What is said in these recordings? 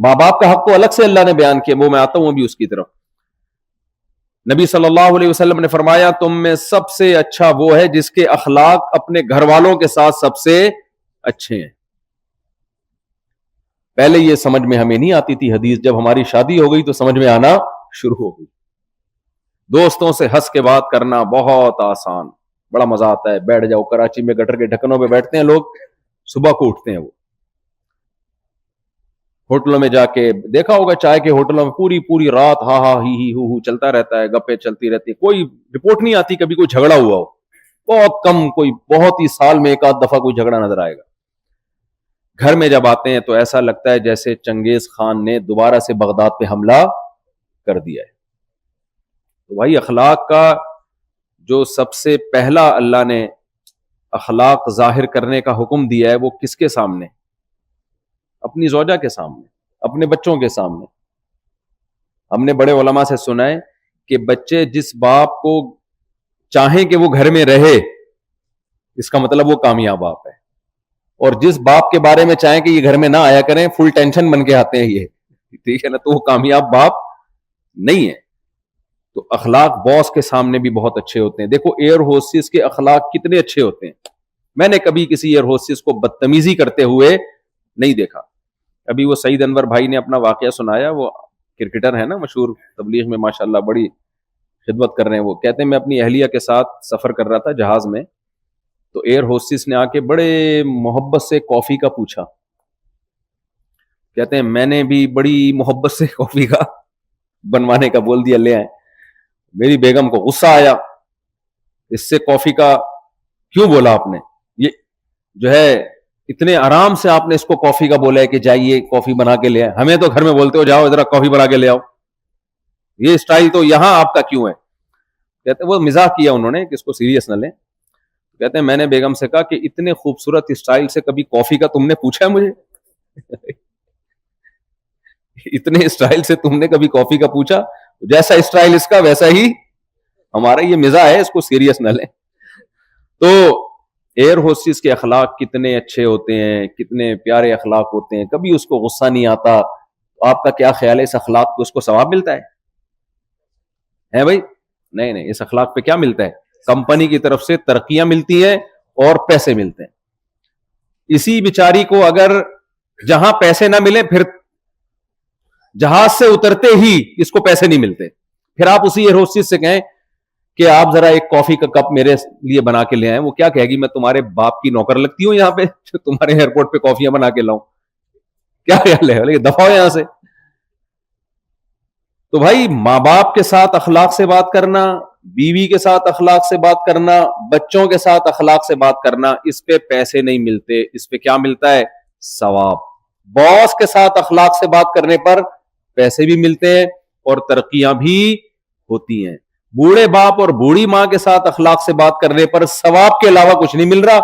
ماں باپ کا حق تو الگ سے اللہ نے بیان کیا، وہ میں آتا ہوں ابھی اس کی طرف. نبی صلی اللہ علیہ وسلم نے فرمایا تم میں سب سے اچھا وہ ہے جس کے اخلاق اپنے گھر والوں کے ساتھ سب سے اچھے ہیں. پہلے یہ سمجھ میں ہمیں نہیں آتی تھی حدیث، جب ہماری شادی ہو گئی تو سمجھ میں آنا شروع ہو گئی. دوستوں سے ہنس کے بات کرنا بہت آسان، بڑا مزہ آتا ہے. بیٹھ جاؤ، کراچی میں گٹر کے ڈھکنوں پہ بیٹھتے ہیں لوگ، صبح کو اٹھتے ہیں. وہ ہوٹلوں میں جا کے دیکھا ہوگا، چائے کے ہوٹلوں میں پوری رات ہا ہا ہی ہو چلتا رہتا ہے، گپیں چلتی رہتی ہیں، کوئی رپورٹ نہیں آتی کبھی کوئی جھگڑا ہوا ہو. بہت کم، کوئی بہت ہی سال میں ایک آدھ دفعہ کوئی جھگڑا نظر آئے گا. گھر میں جب آتے ہیں تو ایسا لگتا ہے جیسے چنگیز خان نے دوبارہ سے بغداد پہ حملہ کر دیا ہے. تو بھائی اخلاق کا جو سب سے پہلا اللہ نے اخلاق ظاہر کرنے کا حکم دیا ہے وہ کس کے سامنے؟ اپنی زوجہ کے سامنے، اپنے بچوں کے سامنے. ہم نے بڑے علماء سے سنا ہے کہ بچے جس باپ کو چاہیں کہ وہ گھر میں رہے، اس کا مطلب وہ کامیاب باپ ہے. اور جس باپ کے بارے میں چاہیں کہ یہ گھر میں نہ آیا کریں، فل ٹینشن بن کے آتے ہیں یہ، ٹھیک ہے نا، تو وہ کامیاب باپ نہیں ہے. تو اخلاق باس کے سامنے بھی بہت اچھے ہوتے ہیں. دیکھو ایئر ہوسٹس کے اخلاق کتنے اچھے ہوتے ہیں. میں نے کبھی کسی ایئر ہوسٹس کو بدتمیزی کرتے ہوئے نہیں دیکھا. ابھی وہ سعید انور بھائی نے اپنا واقعہ سنایا، وہ کرکٹر ہے نا مشہور، تبلیغ میں ماشاءاللہ بڑی خدمت کر رہے ہیں. وہ کہتے ہیں میں اپنی اہلیہ کے ساتھ سفر کر رہا تھا جہاز میں، تو ایئر ہوسٹس نے آ کے بڑے محبت سے کافی کا پوچھا. کہتے ہیں میں نے بھی بڑی محبت سے کافی کا بنوانے کا بول دیا، لے آئے. میری بیگم کو غصہ آیا، اس سے کافی کا کیوں بولا آپ نے؟ یہ جو ہے اتنے آرام سے آپ نے اس کو کافی کا بولا ہے کہ جائیے کافی بنا کے لے آئے. ہمیں تو گھر میں بولتے ہو جاؤ ذرا کافی بنا کے لے آؤ. یہ اسٹائل تو یہاں آپ کا کیوں ہے؟ کہتے ہیں وہ مزاح کیا انہوں نے کہ اس کو سیریس نہ لیں. کہتے ہیں میں نے بیگم سے کہا کہ اتنے خوبصورت اسٹائل سے کبھی کافی کا تم نے پوچھا ہے مجھے؟ اتنے اسٹائل سے تم نے کبھی کافی کا پوچھا؟ جیسا اسٹائل اس کا ویسا ہی ہمارا. یہ مزاح ہے، اس کو سیریس نہ لیں. تو ایئر ہوسٹس کے اخلاق کتنے اچھے ہوتے ہیں، کتنے پیارے اخلاق ہوتے ہیں، کبھی اس کو غصہ نہیں آتا. آپ کا کیا خیال ہے اس اخلاق کو اس کو ثواب ملتا ہے بھائی؟ نہیں، اس اخلاق پہ کیا ملتا ہے؟ کمپنی کی طرف سے ترقیاں ملتی ہیں اور پیسے ملتے ہیں. اسی بیچاری کو اگر جہاں پیسے نہ ملے، پھر جہاز سے اترتے ہی اس کو پیسے نہیں ملتے، پھر آپ اسی ایئر ہوسٹس سے کہیں کہ آپ ذرا ایک کافی کا کپ میرے لیے بنا کے لے آئیں. وہ کیا کہے گی؟ میں تمہارے باپ کی نوکر لگتی ہوں یہاں پہ تمہارے ایئرپورٹ پہ کافیاں بنا کے لاؤں؟ کیا خیال ہے؟ دفعہ ہو یہاں سے. تو بھائی ماں باپ کے ساتھ اخلاق سے بات کرنا، بیوی کے ساتھ اخلاق سے بات کرنا، بچوں کے ساتھ اخلاق سے بات کرنا، اس پہ پیسے نہیں ملتے، اس پہ کیا ملتا ہے؟ ثواب. باس کے ساتھ اخلاق سے بات کرنے پر پیسے بھی ملتے ہیں اور ترقیاں بھی ہوتی ہیں. بوڑھے باپ اور بوڑھی ماں کے ساتھ اخلاق سے بات کرنے پر ثواب کے علاوہ کچھ نہیں مل رہا.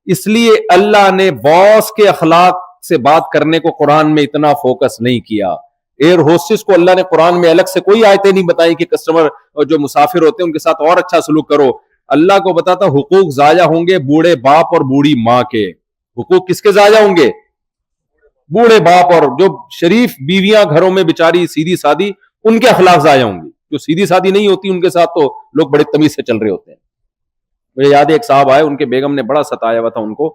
اس لیے اللہ نے باس کے اخلاق سے بات کرنے کو قرآن میں اتنا فوکس نہیں کیا. ایئر ہوسٹس کو اللہ نے قرآن میں الگ سے کوئی آیتیں نہیں بتائی کہ کسٹمر اور جو مسافر ہوتے ہیں ان کے ساتھ اور اچھا سلوک کرو. اللہ کو بتاتا حقوق ضائع ہوں گے بوڑھے باپ اور بوڑھی ماں کے. حقوق کس کے ضائع ہوں گے؟ بوڑھے باپ اور جو شریف بیویاں گھروں میں بیچاری سیدھی سادی، ان کے اخلاق ضائع ہوں گے. جو سیدھی سادی نہیں ہوتی ان کے ساتھ تو لوگ بڑے تمیز سے چل رہے ہوتے ہیں. مجھے یاد ہے ایک صاحب آئے، ان کے بیگم نے بڑا ستایا ہوا تھا ان کو.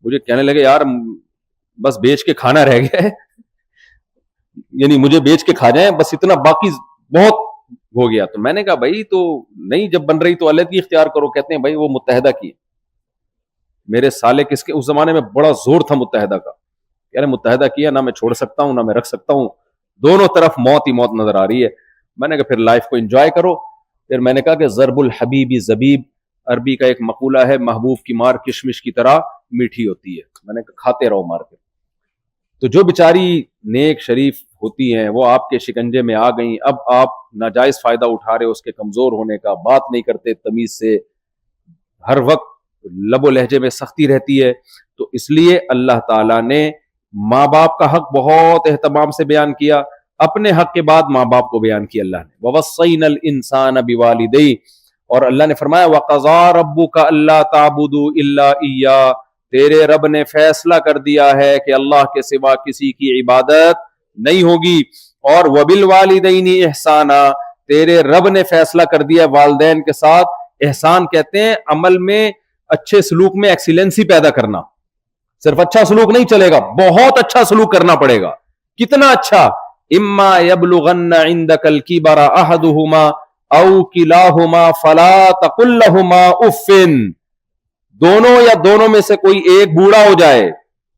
مجھے کہنے لگے یار بس بیچ کے کھانا رہ گیا ہے، یعنی مجھے بیچ کے کھا جائیں بس، اتنا باقی بہت ہو گیا. تو میں نے کہا بھائی تو نہیں جب بن رہی تو علیحدگی اختیار کرو. کہتے ہیں بھائی وہ متحدہ کی. میرے سالے کس کے اس زمانے میں بڑا زور تھا متحدہ کا. یعنی متحدہ کیا، نہ میں چھوڑ سکتا ہوں نہ میں رکھ سکتا ہوں، دونوں طرف موت ہی موت نظر آ رہی ہے. میں نے کہا پھر لائف کو انجوائے کرو. پھر میں نے کہا کہ ضرب الحبیبی زبیب، عربی کا ایک مقولہ ہے، محبوب کی مار کشمش کی طرح میٹھی ہوتی ہے. میں نے کہا کھاتے رہو مار کے. تو جو بیچاری نیک شریف ہوتی ہیں وہ آپ کے شکنجے میں آ گئیں، اب آپ ناجائز فائدہ اٹھا رہے ہو اس کے کمزور ہونے کا، بات نہیں کرتے تمیز سے، ہر وقت لب و لہجے میں سختی رہتی ہے. تو اس لیے اللہ تعالیٰ نے ماں باپ کا حق بہت اہتمام سے بیان کیا. اپنے حق کے بعد ماں باپ کو بیان کیا اللہ نے. وَوَصَّيْنَا الْإِنسَانَ بِوَالِدَيْهِ، اور اللہ نے فرمایا وَقَضَىٰ رَبُّكَ أَلَّا تَعْبُدُوا إِلَّا إِيَّاهُ، تیرے رب نے فیصلہ کر دیا ہے کہ اللہ کے سوا کسی کی عبادت نہیں ہوگی. اور وبالوالدین احسانا, تیرے رب نے فیصلہ کر دیا والدین کے ساتھ احسان. کہتے ہیں عمل میں اچھے سلوک میں ایکسیلنسی پیدا کرنا. صرف اچھا سلوک نہیں چلے گا, بہت اچھا سلوک کرنا پڑے گا. کتنا اچھا؟ اما یبلغن عندک الکبر احدہما او کلاہما فلا تقل لہما اف, دونوں یا دونوں میں سے کوئی ایک بوڑھا ہو جائے,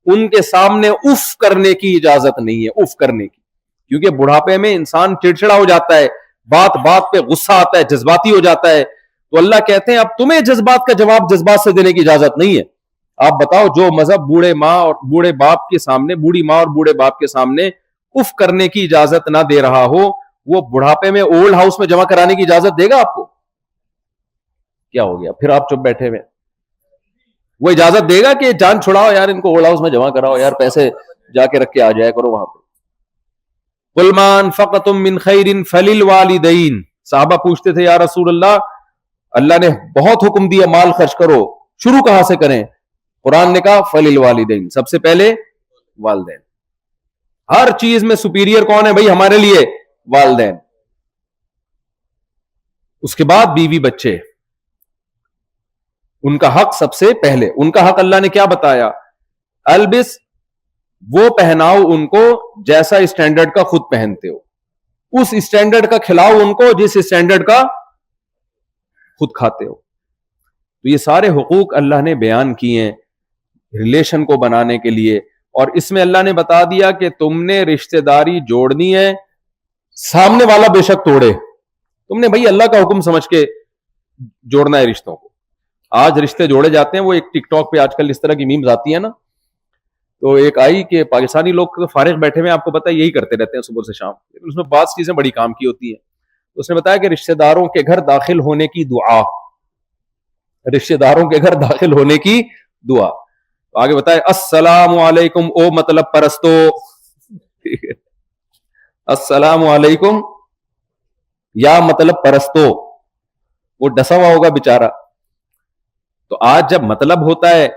ان کے سامنے اف کرنے کی اجازت نہیں ہے, اف کرنے کی. کیونکہ بڑھاپے میں انسان چڑچڑا ہو جاتا ہے, بات بات پہ غصہ آتا ہے, جذباتی ہو جاتا ہے. تو اللہ کہتے ہیں اب تمہیں جذبات کا جواب جذبات سے دینے کی اجازت نہیں ہے. آپ بتاؤ, جو مذہب بوڑھے ماں اور بوڑھے باپ کے سامنے, بوڑھی ماں اور بوڑھے باپ کے سامنے اف کرنے کی اجازت نہ دے رہا ہو, وہ بڑھاپے میں اولڈ ہاؤس میں جمع کرانے کی اجازت دے گا آپ کو؟ کیا ہو گیا پھر آپ چپ بیٹھے ہوئے؟ وہ اجازت دے گا کہ جان چھڑاؤ یار, ان کو اولڈ ہاؤس میں جمع کراؤ یار, پیسے جا کے رکھ کے آ جایا کرو وہاں پہ. قل ما انفقتم من خیر فللوالدین. صحابہ پوچھتے تھے یا رسول اللہ, اللہ نے بہت حکم دیا مال خرچ کرو, شروع کہاں سے کریں؟ قرآن نے کہا فللوالدین, سب سے پہلے والدین. ہر چیز میں سپیریئر کون ہے بھائی ہمارے لیے؟ والدین. اس کے بعد بیوی بچے, ان کا حق سب سے پہلے. ان کا حق اللہ نے کیا بتایا؟ البس, وہ پہناؤ ان کو جیسا اسٹینڈرڈ کا خود پہنتے ہو, اس اسٹینڈرڈ کا کھلاؤ ان کو جس اسٹینڈرڈ کا خود کھاتے ہو. تو یہ سارے حقوق اللہ نے بیان کیے ہیں ریلیشن کو بنانے کے لیے. اور اس میں اللہ نے بتا دیا کہ تم نے رشتہ داری جوڑنی ہے, سامنے والا بے شک توڑے, تم نے بھائی اللہ کا حکم سمجھ کے جوڑنا ہے رشتوں کو. آج رشتے جوڑے جاتے ہیں, وہ ایک ٹک ٹاک پہ آج کل اس طرح کی میمز آتی ہیں نا, تو ایک آئی کہ پاکستانی لوگ تو فارغ بیٹھے ہوئے آپ کو پتا ہے یہی کرتے رہتے ہیں صبح سے شام, لیکن اس میں بعض چیزیں بڑی کام کی ہوتی ہیں. اس نے بتایا کہ رشتہ داروں کے گھر داخل ہونے کی دعا, رشتہ داروں کے گھر داخل ہونے کی دعا. آگے بتائے السلام علیکم او مطلب پرستو, السلام علیکم یا مطلب پرستو. وہ ڈسا ہوا ہوگا بیچارہ. تو آج جب مطلب ہوتا ہے,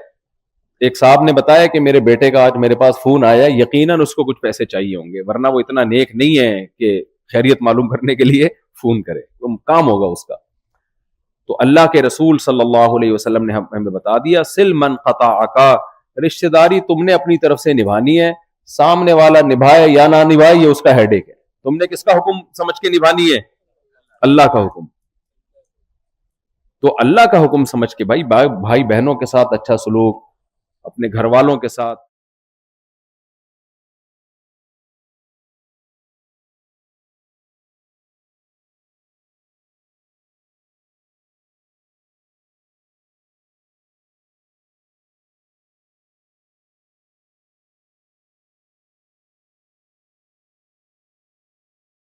ایک صاحب نے بتایا کہ میرے بیٹے کا آج میرے پاس فون آیا, یقیناً اس کو کچھ پیسے چاہیے ہوں گے, ورنہ وہ اتنا نیک نہیں ہے کہ خیریت معلوم کرنے کے لیے فون کرے, تو کام ہوگا اس کا. تو اللہ کے رسول صلی اللہ علیہ وسلم نے ہمیں بتا دیا سل من قطعک, رشتہ داری تم نے اپنی طرف سے نبھانی ہے, سامنے والا نبھائے یا نہ نبھائے یہ اس کا ہیڈ ایک ہے. تم نے کس کا حکم سمجھ کے نبھانی ہے؟ اللہ کا حکم. تو اللہ کا حکم سمجھ کے بھائی بہنوں کے ساتھ اچھا سلوک, اپنے گھر والوں کے ساتھ